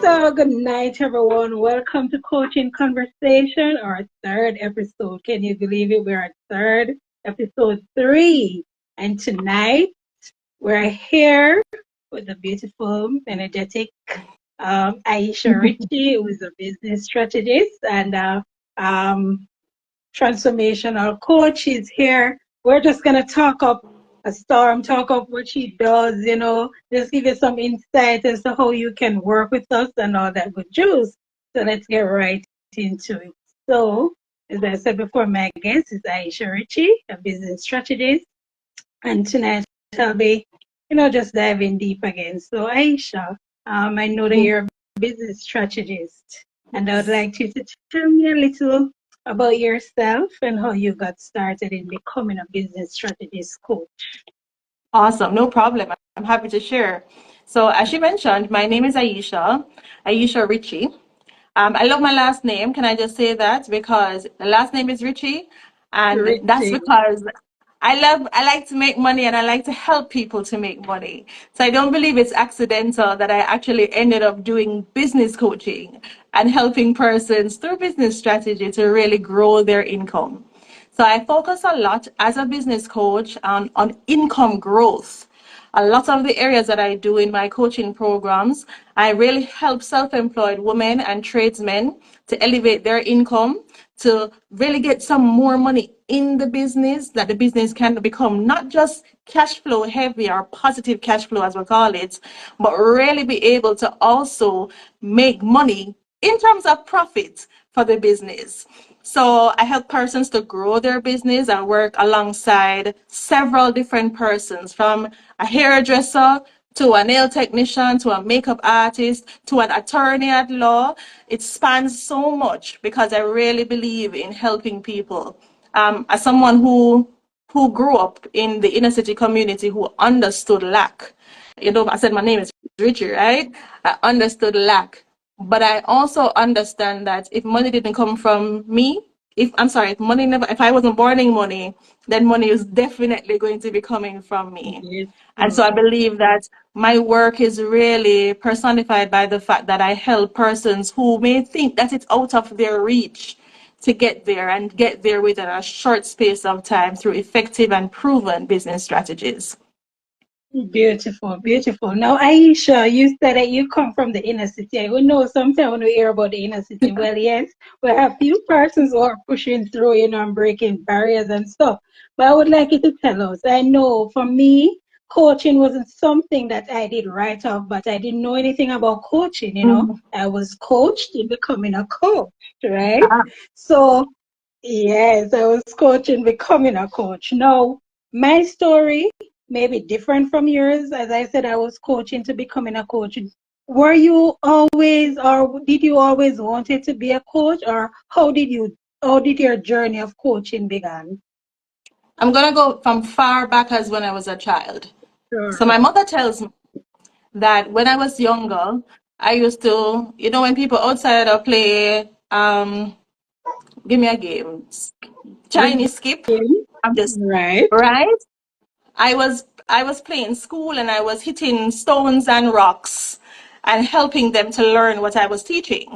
So, good night, everyone. Welcome to Coaching Conversation, our third episode. Can you believe it? We're at third episode 3. And tonight, we're here with the beautiful, energetic Aisha Ritchie, who is a business strategist and transformational coach. Is here. We're just going to talk up a storm, talk up what she does, just give you some insight as to how you can work with us and all that good juice. So let's get right into it. So, as I said before, my guest is Aisha Ritchie, a business strategist. And tonight I'll be, just diving deep again. So, Aisha, I know that you're a business strategist, and I would like you to tell me a little about yourself and how you got started in becoming a business strategist coach. Awesome, no problem. I'm happy to share. So, as she mentioned, my name is Aisha Ritchie. I love my last name. Can I just say that? Because the last name is Ritchie, and that's Ritchie. because I like to make money and I like to help people to make money. So I don't believe it's accidental that I actually ended up doing business coaching and helping persons through business strategy to really grow their income. So I focus a lot as a business coach on income growth. A lot of the areas that I do in my coaching programs, I really help self-employed women and tradesmen to elevate their income, to really get some more money in the business, that the business can become not just cash flow heavy or positive cash flow as we call it, but really be able to also make money in terms of profit for the business. So I help persons to grow their business. I work alongside several different persons, from a hairdresser to a nail technician to a makeup artist to an attorney at law. It spans so much because I really believe in helping people. As someone who grew up in the inner city community, who understood lack. I said my name is Richie, right? I understood lack. But I also understand that if money didn't come from me, if I wasn't burning money, then money is definitely going to be coming from me. Yes. And so I believe that my work is really personified by the fact that I help persons who may think that it's out of their reach to get there, and get there within a short space of time through effective and proven business strategies. Beautiful, beautiful. Now, Aisha, you said that you come from the inner city. We know sometimes when we hear about the inner city, well, yes, we have few persons who are pushing through, and breaking barriers and stuff. But I would like you to tell us. I know for me, coaching wasn't something that I did right off, but I didn't know anything about coaching, I was coached in becoming a coach, right? So, yes, I was coaching, becoming a coach. Now, my story may be different from yours. As I said, I was coaching to becoming a coach. Were you always, or did you always wanted to be a coach, or how did your journey of coaching began? I'm going to go from far back as when I was a child. Sure. So my mother tells me that when I was younger, I used to, when people outside or play, give me a game, Chinese skip. I'm just Right. right. I was playing school and I was hitting stones and rocks and helping them to learn what I was teaching.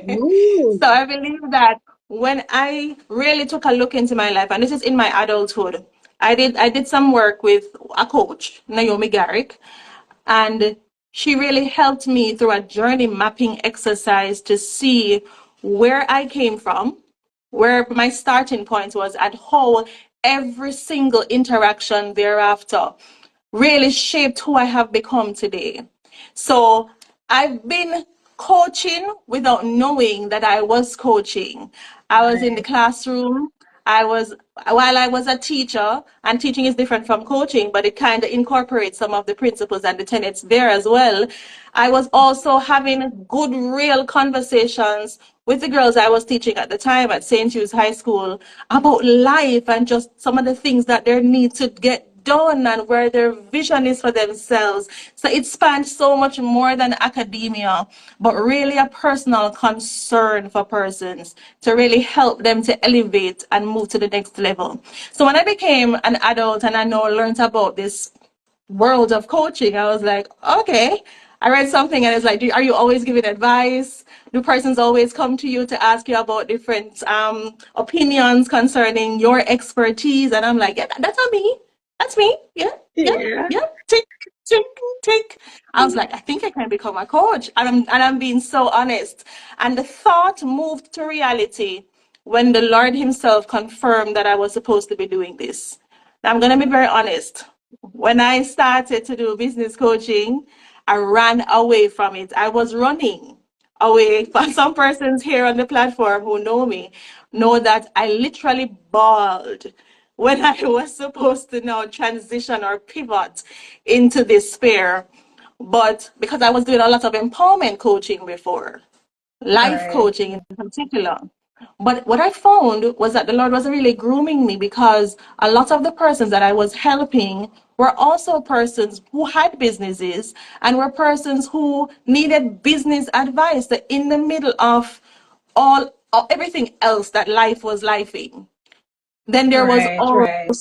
Ooh. So I believe that when I really took a look into my life, and this is in my adulthood, I did some work with a coach, Naomi Garrick, and she really helped me through a journey mapping exercise to see where I came from, where my starting point was, and how every single interaction thereafter really shaped who I have become today. So I've been coaching without knowing that I was coaching. I was in the classroom. While I was a teacher, and teaching is different from coaching, but it kind of incorporates some of the principles and the tenets there as well. I was also having good, real conversations with the girls I was teaching at the time at St. Hugh's High School about life and just some of the things that they need to get done and where their vision is for themselves. So it spans so much more than academia, but really a personal concern for persons to really help them to elevate and move to the next level. So when I became an adult and I now learned about this world of coaching, I was like, okay, I read something and it's like, are you always giving advice? Do persons always come to you to ask you about different opinions concerning your expertise? And I'm like, yeah, that's not me. That's me. Yeah, yeah, Yeah. yeah. Tick, tick, tick. I was like, I think I can become a coach. And I'm being so honest. And the thought moved to reality when the Lord Himself confirmed that I was supposed to be doing this. Now, I'm going to be very honest. When I started to do business coaching, I ran away from it. I was running away. For some persons here on the platform who know me, know that I literally bawled when I was supposed to now transition or pivot into this sphere. But because I was doing a lot of empowerment coaching before, life Right. coaching in particular. But what I found was that the Lord was really grooming me because a lot of the persons that I was helping were also persons who had businesses and were persons who needed business advice in the middle of everything else that life was lifing. Then Right. Right.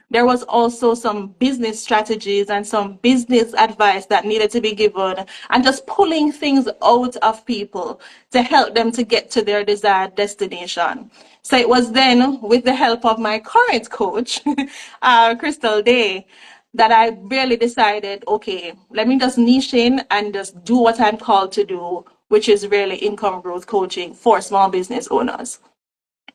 there was also some business strategies and some business advice that needed to be given, and just pulling things out of people to help them to get to their desired destination. So it was then with the help of my current coach, Crystal Day, that I really decided, okay, let me just niche in and just do what I'm called to do, which is really income growth coaching for small business owners.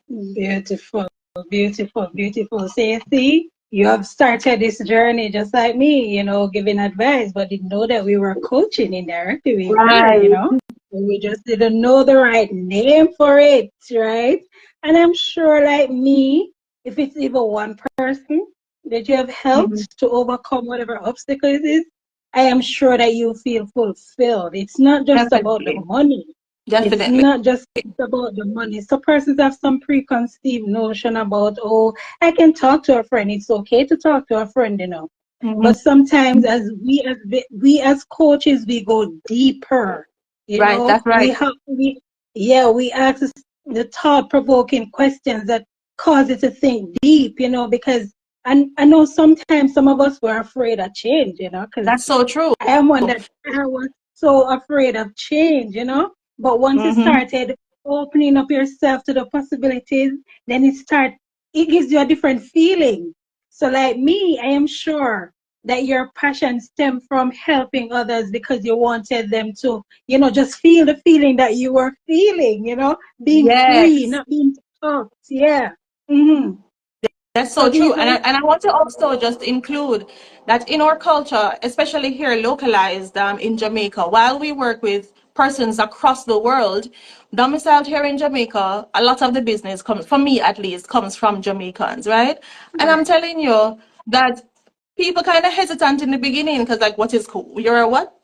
Beautiful, beautiful, beautiful. So you see, you have started this journey just like me, giving advice, but didn't know that we were coaching indirectly. We Right. were. We just didn't know the right name for it, right? And I'm sure, like me, if it's even one person that you have Mhm. helped to overcome whatever obstacle it is, I am sure that you feel fulfilled. It's not just about the Definitely. money. It's Definitely. not just about the money. So persons have some preconceived notion about, oh, I can talk to a friend. It's okay to talk to a friend. Mhm. But sometimes as coaches, we go deeper. Right. That's right. We ask the thought-provoking questions that cause you to think deep, because I know sometimes some of us were afraid of change, because That's so true. I am one that I was so afraid of change. But once you Hmm. started opening up yourself to the possibilities, then it gives you a different feeling. So like me, I am sure that your passion stemmed from helping others because you wanted them to, just feel the feeling that you were feeling, being free, Yes. not being taught. Yeah. Mm-hmm. That's So so do you true. guys? And I want to also just include that in our culture, especially here localized in Jamaica, while we work with persons across the world, domiciled here in Jamaica, a lot of the business comes, for me at least, comes from Jamaicans, right? And I'm Right. telling you that people kind of hesitant in the beginning because, like, what is cool? You're a what?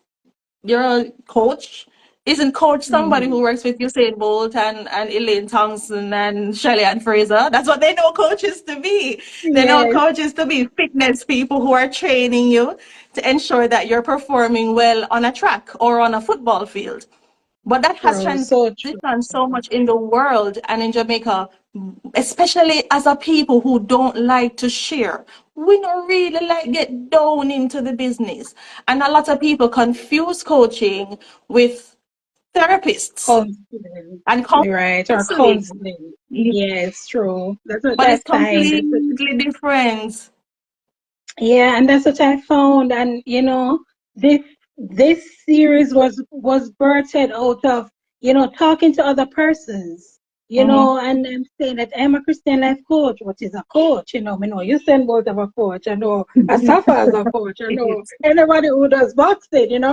You're a coach. Isn't coach somebody Mm-hmm. who works with Usain Bolt and Elaine Thompson and Shelley and Fraser? That's what they know coaches to be. They know Yes. coaches to be fitness people who are training you to ensure that you're performing well on a track or on a football field. But that has True. So true. transitioned so much in the world and in Jamaica, especially as a people who don't like to share. We don't really like get down into the business. And a lot of people confuse coaching with therapists Counseling, and right? Or counseling. counseling. Yes, true. That's what But I it's find. completely different. Yeah, and that's what I found. And this this series was birthed out of talking to other persons. Mhm. And I'm saying that I'm a Christian life coach. What is a coach? I know you send both of a coach. I know Asafa as a coach. I know anybody who does boxing. And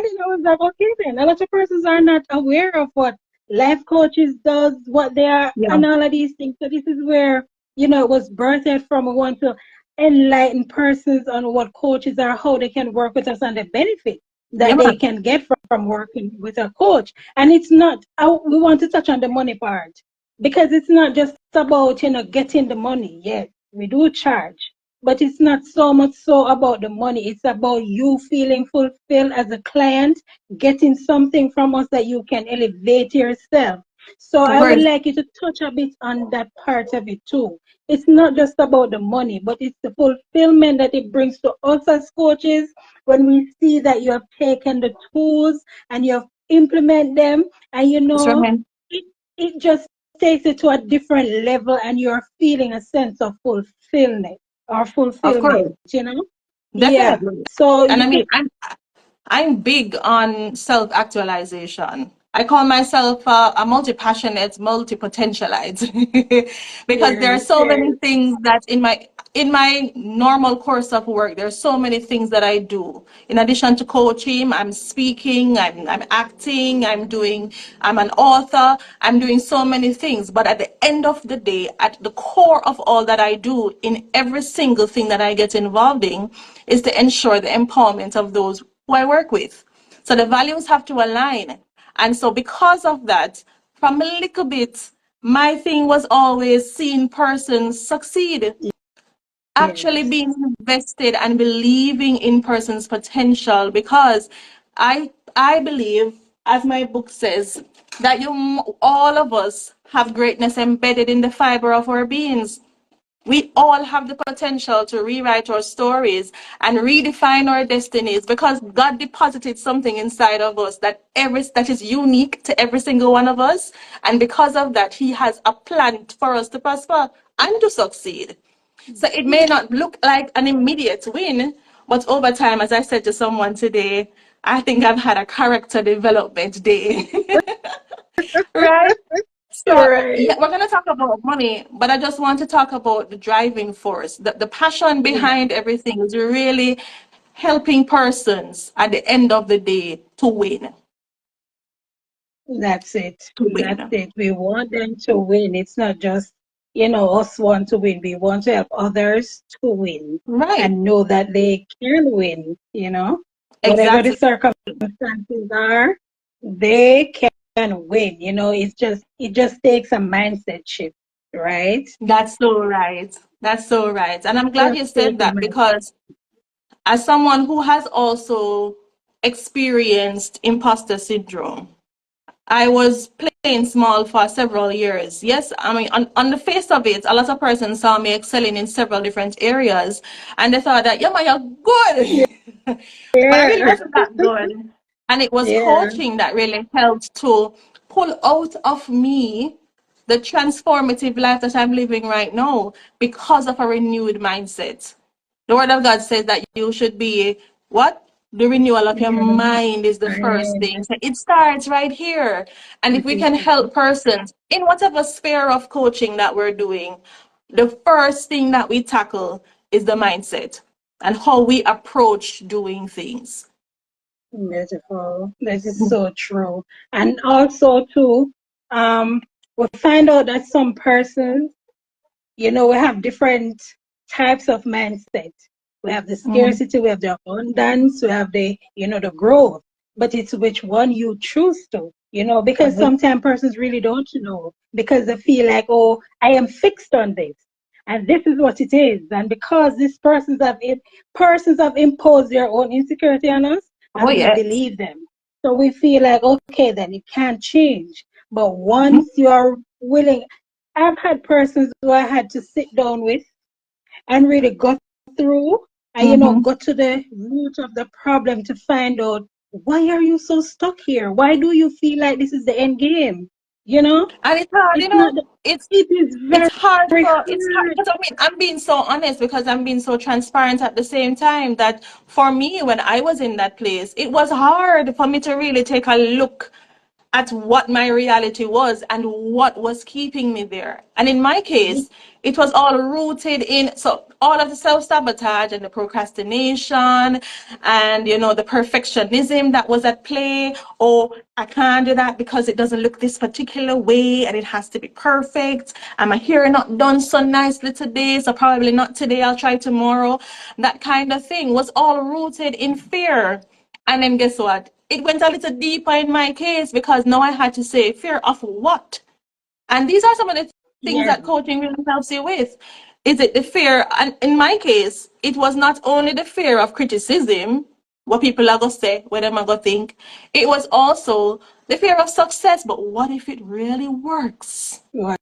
I was like, okay, then a lot of persons are not aware of what life coaches does, what they are, Yeah. and all of these things. So this is where it was birthed from. We want to enlighten persons on what coaches are, how they can work with us, and the benefit Yeah, that they man. can get from working with a coach. And it's not, we want to touch on the money part because it's not just about, getting the money. Yes, we do charge, but it's not so much so about the money. It's about you feeling fulfilled as a client, getting something from us that you can elevate yourself. So I would Great. like you to touch a bit on that part of it too. It's not just about the money, but it's the fulfillment that it brings to us as coaches when we see that you have taken the tools and you have implement them, and That's right. it, it just takes it to a different level, and you're feeling a sense of Of course. fulfillment. Yeah. Definitely. So And I you mean, I'm big on self-actualization. I call myself a multi-passionate, multi-potentialite because there are yes, so many yes, things that in my normal course of work, there are so many things that I do. In addition to coaching, I'm speaking, I'm acting, I'm an author, I'm doing so many things. But at the end of the day, at the core of all that I do in every single thing that I get involved in is to ensure the empowerment of those who I work with. So the values have to align. And so because of that, from a little bit, my thing was always seeing persons succeed, actually yes. being invested and believing in person's potential, because I believe, as my book says, that all of us have greatness embedded in the fiber of our beings. We all have the potential to rewrite our stories and redefine our destinies, because God deposited something inside of us that is unique to every single one of us. And because of that, He has a plan for us to prosper and to succeed. So it may not look like an immediate win, but over time, as I said to someone today, I think I've had a character development day. Right? So, Right. yeah, we're going to talk about money, but I just want to talk about the driving force. The passion Yeah, behind everything is really helping persons at the end of the day to win. that's it. To That's win. it. We want them to win. It's not just, us want to win. We want to help others to win Right. and know that they can win. Whatever the Exactly. circumstances are, they can win. It just takes a mindset shift, right? That's so right. That's so right. And I'm glad Just you take said a that, mindset. because as someone who has also experienced imposter syndrome, I was playing small for several years. Yes, I mean, on the face of it, a lot of persons saw me excelling in several different areas, and they thought that, yeah, man, you're good. But I really Yeah, wasn't that good. And it was yeah, coaching that really helped to pull out of me the transformative life that I'm living right now because of a renewed mindset. The word of God says that you should be what? The renewal of your yeah. mind is the first Fine. thing. So it starts right here. And if It we is can help persons in whatever sphere of coaching that we're doing, the first thing that we tackle is the mindset and how we approach doing things. beautiful. This is so true. And also too, we find out that some persons, we have different types of mindset. We have the Mhm. scarcity, we have the abundance, we have the growth. But it's which one you choose to, because Right. sometimes persons really don't know because they feel like, oh, I am fixed on this. And this is what it is. And because these persons have imposed their own insecurity on us, Oh, and we yes. believe them. So we feel like, okay, then it can't change. But Mhm. once you're willing, I've had persons who I had to sit down with and really go through and Mhm. go to the root of the problem to find out, why are you so stuck here? Why do you feel like this is the end game? You know, And it's hard, it's not. it's It is it's very, hard very for it's hard hard. because I mean I'm being so honest because I'm being so transparent at the same time that for me when I was in that place, it was hard for me to really take a look at what my reality was and what was keeping me there. And in my case, it was all rooted in so all of the self-sabotage and the procrastination and the perfectionism that was at play. Oh, I can't do that because it doesn't look this particular way and it has to be perfect. And my hair not done so nicely today, so probably not today, I'll try tomorrow. That kind of thing was all rooted in fear. And then guess what? It went a little deeper in my case because now I had to say, fear of what? And these are some of the things Yeah, that coaching really helps you with. Is it the fear? And in my case, it was not only the fear of criticism, what people are going to say, what them are going to think. It was also The fear of success, but what if it really works? What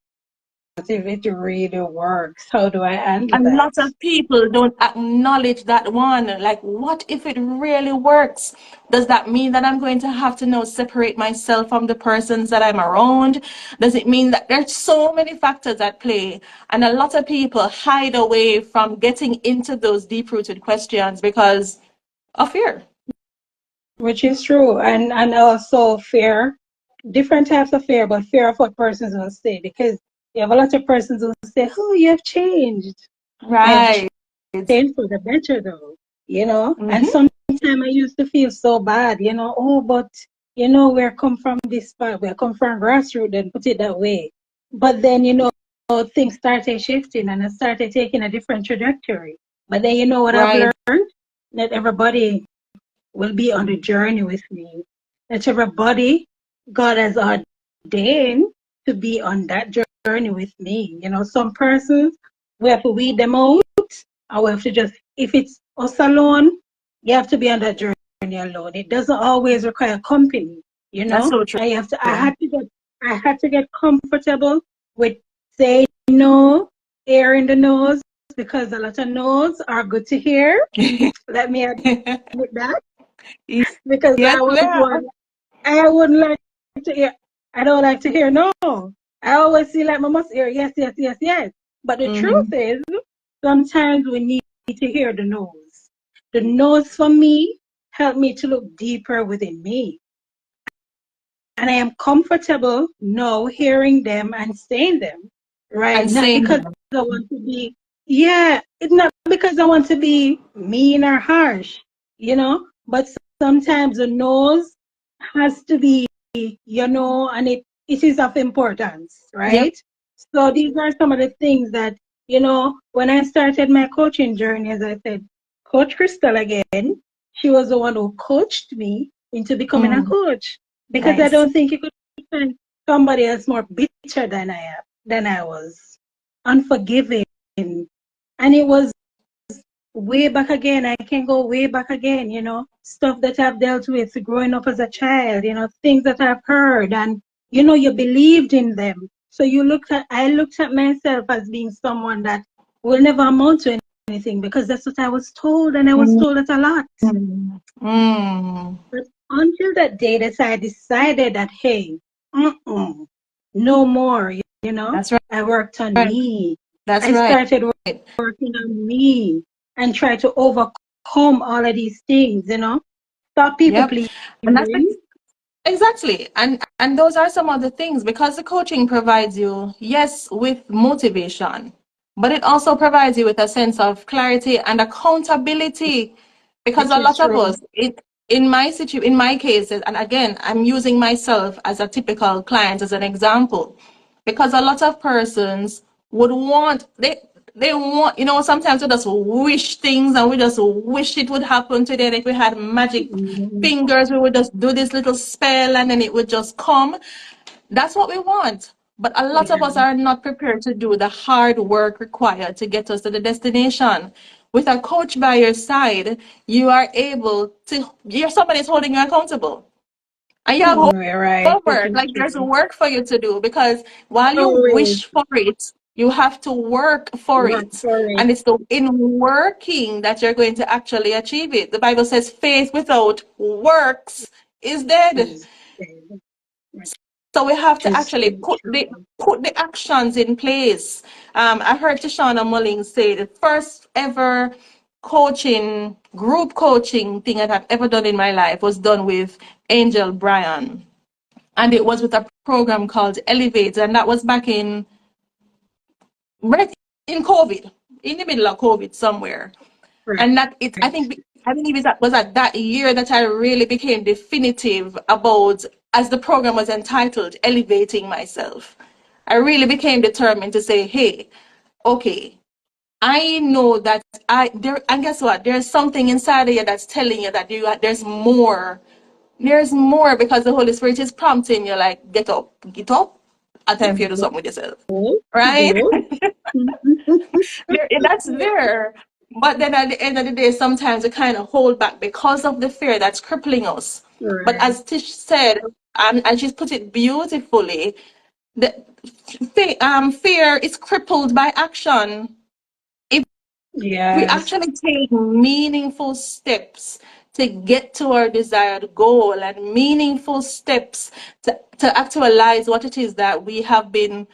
if it really works? How do I handle A that? lot of people don't acknowledge that one. Like, what if it really works? Does that mean that I'm going to have to now separate myself from the persons that I'm around? Does it mean that there's so many factors at play? And a lot of people hide away from getting into those deep-rooted questions because of fear. Which is true. And also fear, different types of fear, but fear of what persons will say. Because you have a lot of persons who say, oh, you have changed. I've Right. changed for the better though, you know. And Mm-hmm. sometimes I used to feel so bad, you know, oh, but you know, we're come from this part, we're come from grassroots and put it that way. But then, you know, things started shifting and I started taking a different trajectory. But then you know what I've Right. learned? That everybody will be on the journey with me. That everybody God has ordained to be on that journey with me. You know, some persons we have to weed them out, or we have to just, if it's us alone, you have to be on that journey alone. It doesn't always require company, you That's know. so true. I have to I had to get comfortable with saying no, air in the nose, because a lot of no's are good to hear. Let me admit that, because Yes, I was ma'am. one. I wouldn't like to hear. I don't like to hear no. I always feel like I must hear yes, yes, yes, yes. But the truth Mm-hmm. is, sometimes we need to hear the no's. The no's for me help me to look deeper within me. And I am comfortable now hearing them and saying them, right? And Not saying because them. I want to be, yeah, it's not because I want to be mean or harsh, you know, but sometimes the nose has to be, you know, and it is of importance, Yep. right? So these are some of the things that, you know, when I started my coaching journey, as I said, Coach Crystal again, she was the one who coached me into becoming a Mm, coach, because I nice. don't think you could find somebody else more bitter than I was, unforgiving, and it was way back again. I can go way back again, you know, stuff that I've dealt with growing up as a child, you know, things that I've heard, and you know, you believed in them. So I looked at myself as being someone that will never amount to anything, because that's what I was told, and I was Mm, told that a lot. mm. But until that day that I decided that, hey, no more, you know, That's right. I worked on me. That's I right. started working on me and try to overcome all of these things, you know, stop people Yep. And that's pleasing. exactly. And those are some of the things because the coaching provides you, yes, with motivation, but it also provides you with a sense of clarity and accountability. Because Which a is lot of true. us, in my cases, and again, I'm using myself as a typical client as an example, because a lot of persons would want they want, you know, sometimes we just wish things and we just wish it would happen today. And if we had magic Mhm. fingers, we would just do this little spell and then it would just come. That's what we want. But a lot of us Yeah. are not prepared to do the hard work required to get us to the destination. With a coach by your side, you are able to, you're somebody's holding you accountable. And you have You're right. Which homework, is like there's true. work for you to do because while you Always wish for it, you have to work for work it. for it. And it's the in working that you're going to actually achieve it. The Bible says faith without works is dead. Is which So we have to is actually so true. put the actions in place. I heard Tishana Mullings say the first ever group coaching thing that I've ever done in my life was done with Angel Bryan. And it was with a program called Elevate, and that was back right in COVID, in the middle of COVID somewhere. And that it, Right. I believe it was at that year that I really became definitive about, as the program was entitled, elevating myself. I really became determined to say, hey, okay, I know that and guess what? There's something inside of you that's telling you that there's more. There's more because the Holy Spirit is prompting you, like, get up. A time for you to do something with yourself, Go, right? go. That's there. But then at the end of the day, sometimes we kind of hold back because of the fear that's crippling us. But Right. as Tish said, and she's put it beautifully. The fear is crippled by action. If we Yes, actually take meaningful steps to get to our desired goal and meaningful steps to actualize what it is that we have been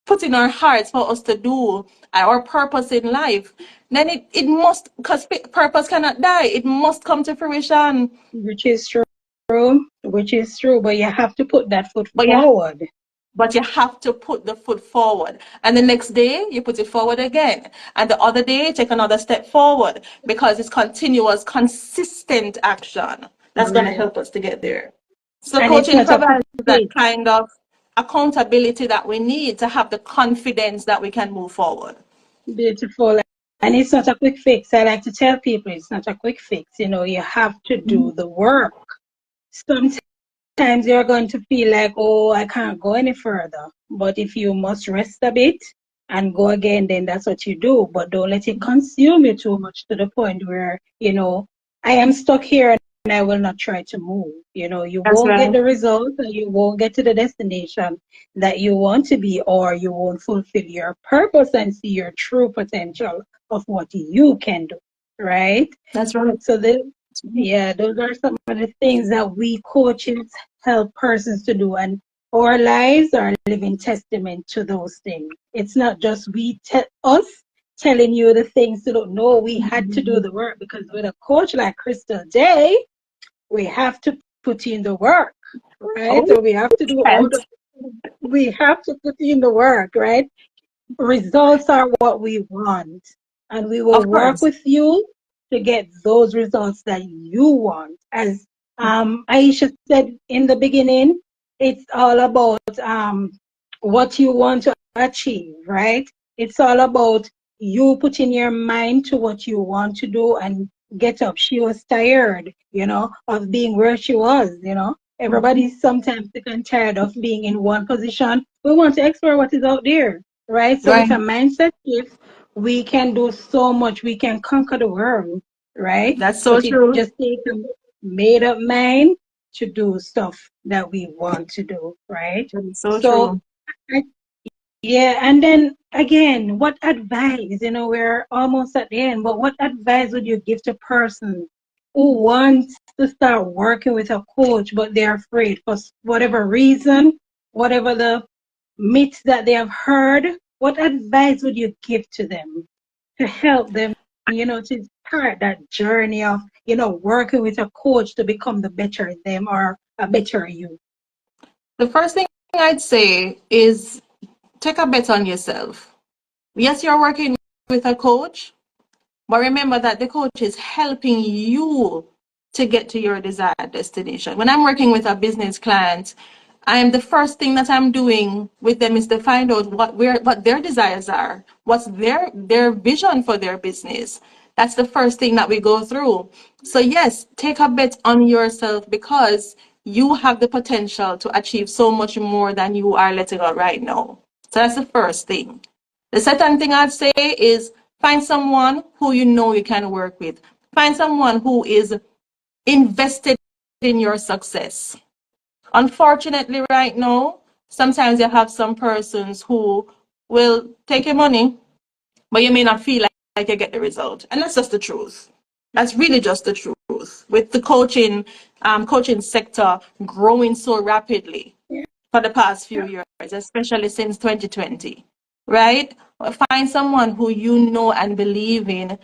put in our hearts for us to do, our purpose in life, then it must, because purpose cannot die, it must come to fruition. which is true, which is true, but you have to put that foot But you forward. but you have to put the foot forward. And the next day, you put it forward again. And the other day, take another step forward because it's continuous, consistent action that's going to Right. help us to get there. So, And it's coaching not a quick provides that fix. kind of accountability that we need to have the confidence that we can move forward. Beautiful. And it's not a quick fix. I like to tell people it's not a quick fix. You know, you have to do the work. Sometimes you're going to feel like, oh, I can't go any further. But if you must rest a bit and go again, then that's what you do. But don't let it consume you too much to the point where, you know, I am stuck here and I will not try to move. You know, you That's won't get right. the results and you won't get to the destination that you want to be, or you won't fulfill your purpose and see your true potential of what you can do. Right? That's right. So yeah, those are some of the things that we coaches help persons to do, and our lives are a living testament to those things. It's not just us telling you the things to do. No, we had to do the work, because with a coach like Crystal Day, we have to put in the work, right? Oh, So we have to do all yes, the we have to put in the work, right? Results are what we want, and we will of work course. with you to get those results that you want. As Aisha said in the beginning, it's all about what you want to achieve, right? It's all about you putting your mind to what you want to do and get up. She was tired, of being where she was, Everybody's sometimes sick and tired of being in one position. We want to explore what is out there, right? So with Right. a mindset shift, we can do so much. We can conquer the world, right? That's so But it true. just takes a made up mind to do stuff that we want to do, right? That is so So true. I yeah, and then again, what advice, we're almost at the end, but what advice would you give to person who wants to start working with a coach, but they're afraid for whatever reason, whatever the myths that they have heard? What advice would you give to them to help them, to start that journey of, working with a coach to become the better them or a better you? The first thing I'd say is take a bet on yourself. Yes, you're working with a coach, but remember that the coach is helping you to get to your desired destination. When I'm working with a business client, the first thing that I'm doing with them is to find out what their desires are, what's their vision for their business. That's the first thing that we go through. So yes, take a bet on yourself, because you have the potential to achieve so much more than you are letting out right now. So that's the first thing. The second thing I'd say is find someone who you know you can work with. Find someone who is invested in your success. Unfortunately, right now, sometimes you have some persons who will take your money, but you may not feel like you get the result. And that's just the truth. That's really just the truth. With the coaching sector growing so rapidly for the past few years, especially since 2020, right? Find someone who you know and believe in,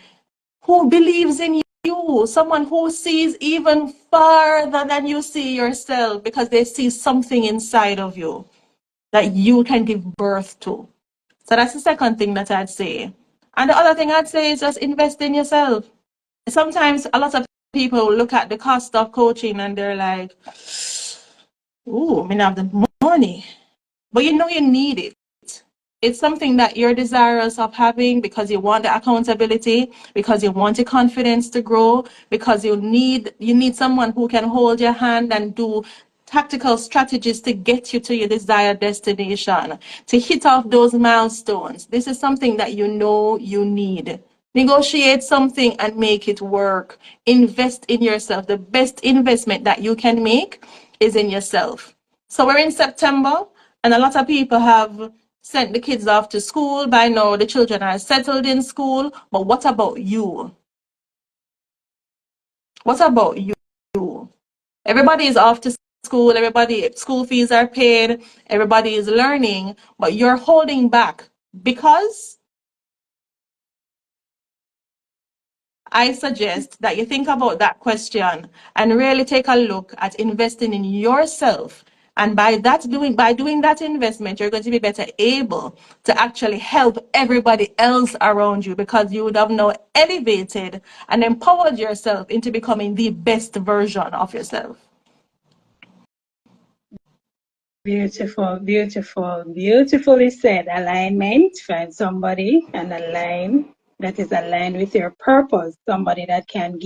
who believes in you, someone who sees even farther than you see yourself, because they see something inside of you that you can give birth to. So that's the second thing that I'd say. And the other thing I'd say is just invest in yourself. Sometimes a lot of people look at the cost of coaching and they're like, ooh, I mean, I have the money. But you know you need it. It's something that you're desirous of having because you want the accountability, because you want the confidence to grow, because you need someone who can hold your hand and do tactical strategies to get you to your desired destination, to hit off those milestones. This is something that you know you need. Negotiate something and make it work. Invest in yourself. The best investment that you can make is in yourself. So we're in September, and a lot of people have sent the kids off to school. By now, the children are settled in school. But what about you? What about you? Everybody is off to school, everybody, school fees are paid, everybody is learning, but you're holding back because I suggest that you think about that question and really take a look at investing in yourself. And by doing that investment, you're going to be better able to actually help everybody else around you, because you would have now elevated and empowered yourself into becoming the best version of yourself. Beautiful, beautiful, beautifully said. Alignment. Find somebody and align that is aligned with your purpose. Somebody that can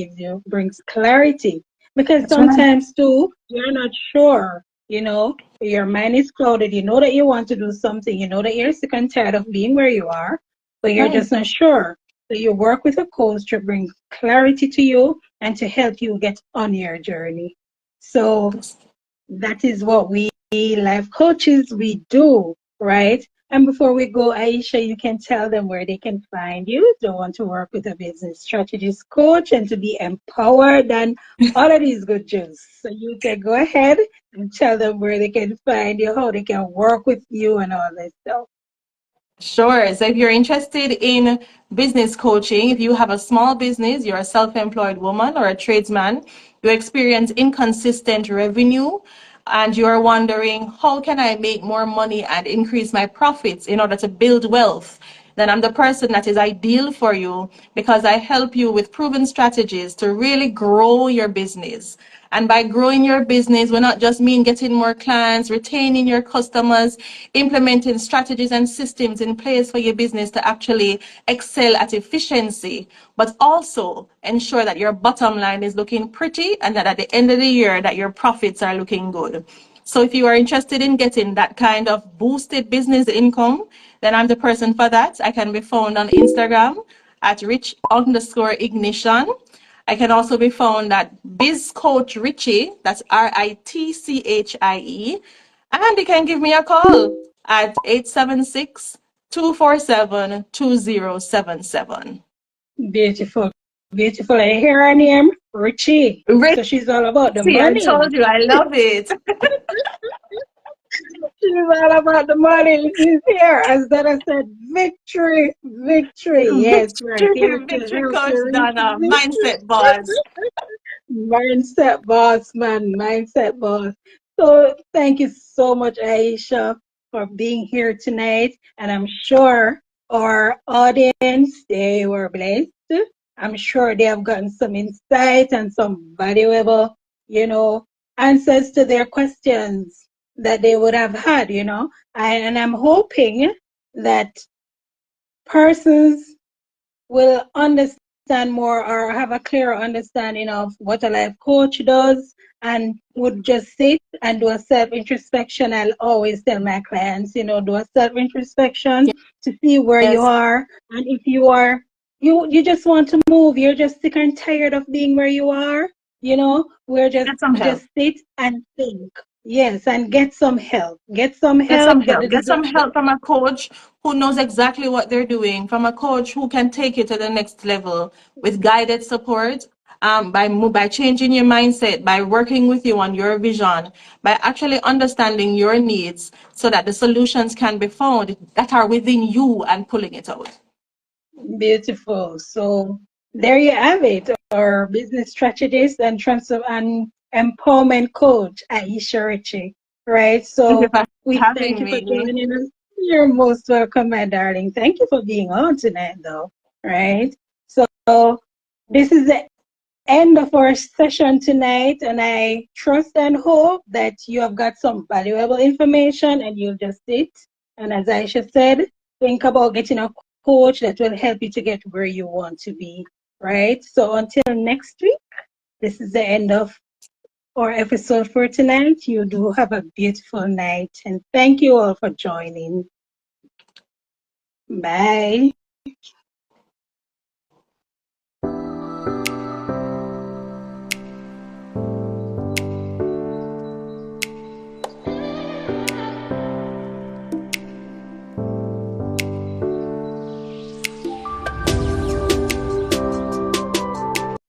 brings clarity. Because That's right. sometimes too, you're not sure, your mind is clouded. You know that you want to do something. You know that you're sick and tired of being where you are, but you're Right. just not sure. So you work with a coach to bring clarity to you and to help you get on your journey. So that is what we life coaches we do, right? And before we go, Aisha, you can tell them where they can find you. They want to work with a business strategist coach and to be empowered and all of these good juice. So you can go ahead and tell them where they can find you, how they can work with you and all this stuff. Sure. So if you're interested in business coaching, if you have a small business, you're a self-employed woman or a tradesman, you experience inconsistent revenue, and you're wondering, how can I make more money and increase my profits in order to build wealth? Then I'm the person that is ideal for you, because I help you with proven strategies to really grow your business. And by growing your business, we not just mean getting more clients, retaining your customers, implementing strategies and systems in place for your business to actually excel at efficiency, but also ensure that your bottom line is looking pretty and that at the end of the year that your profits are looking good. So if you are interested in getting that kind of boosted business income, then I'm the person for that. I can be found on Instagram at rich_ignition. I can also be found at BizCoach Ritchie, that's Ritchie. And you can give me a call at 876-247-2077. Beautiful, beautiful. I hear her name, Richie. So she's all about the Ritchie, I money. told you, I love it. She's all about the money. She's here. As Donna said, victory, victory. Yes, right. Here Victory, to victory, help Coach you reach Donna, victory. mindset boss. Mindset boss, man. Mindset boss. So thank you so much, Aisha, for being here tonight. And I'm sure our audience, they were blessed. I'm sure they have gotten some insight and some valuable, answers to their questions that they would have had, and I'm hoping that persons will understand more or have a clearer understanding of what a life coach does and would just sit and do a self-introspection. I'll always tell my clients, do a self-introspection to see where you Yes, are. And if you just want to move, you're just sick and tired of being where you are, we're get some help. just sit and think. Yes, and get some help. Get some Get some help. Get help. Get some help from a coach who knows exactly what they're doing, from a coach who can take you to the next level with guided support, by changing your mindset, by working with you on your vision, by actually understanding your needs so that the solutions can be found that are within you and pulling it out. Beautiful. So there you have it, our business strategist and transfer and empowerment coach, Aisha Ritchie. Right. Thank you So for we thank having you for me. joining us. You're most welcome, my darling. Thank you for being on tonight, though. Right. So this is the end of our session tonight, and I trust and hope that you have got some valuable information and you'll just sit. And as Aisha said, think about getting a coach that will help you to get where you want to be, right? So until next week, this is the end of our episode for tonight. You do have a beautiful night, and thank you all for joining. Bye.